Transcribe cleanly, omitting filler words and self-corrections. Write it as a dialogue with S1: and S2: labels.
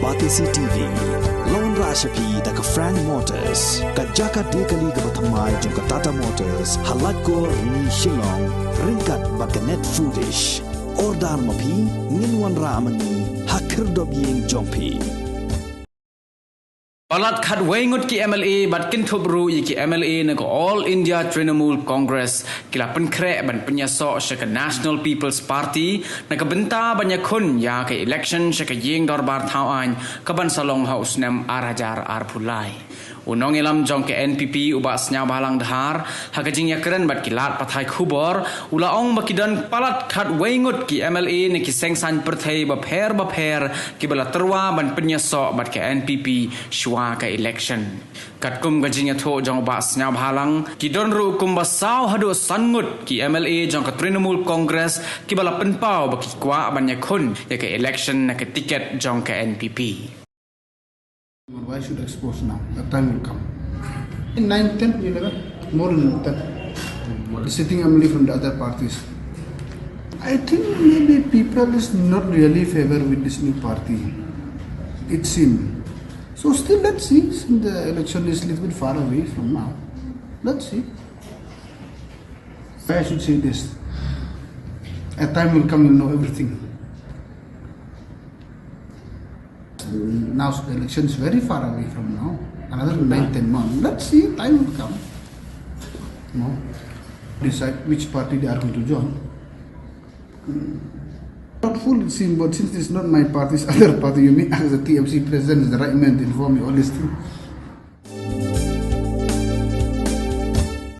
S1: Batisi TV, Lone Rashapi da ka Frank Motors, ka Jaka Dekali ka Batamai jong ka Tata Motors, Halat ko ni Shillong, ringkat ba ka Net Foodish, Ordar Mapi, Ninwan Ramani, Hakir Dobyeng Jongpi.
S2: Palat khat wengut ki MLA bat kin thubru i ki MLA na ko All India Trinamool Congress kila penkre ban penyaso syaka National People's Party na ka benta banyak kun ya ke election syaka yeng dorbar thawan ka ban salong haus nam arajar arpulai unong ilam jong ke NPP ubas nya balang dhar hakajing yakren bat kilat pathai khubor ulaong makidan palat khat wengut ki MLA ne ki sengsan perthai ba pher ki bala terwa ban penyaso bat ke NPP shwa ka election katkum gajing atho jong ubas nya balang ki don ru kum basau hadu sangut ki MLA jong ka Trinamool Congress ki bala penpau ba ki kwa ban yakun ya ke election na ke tiket jong ka NPP.
S3: Why should expose now? The time will come. In 9, 10, 11, more than that. The sitting MLA from the other parties. I think maybe people is not really favor with this new party. It seems. So still let's see. Since the election is a little bit far away from now. Let's see. I should say this. A time will come, you'll know everything. Now the election is very far away from now. Another 9, 10 months. Let's see, time will come. No. Decide which party they are going to join. Not full it seems, but since it's not my party, it's other party, you may ask the TMC president is the right man to inform me all these things.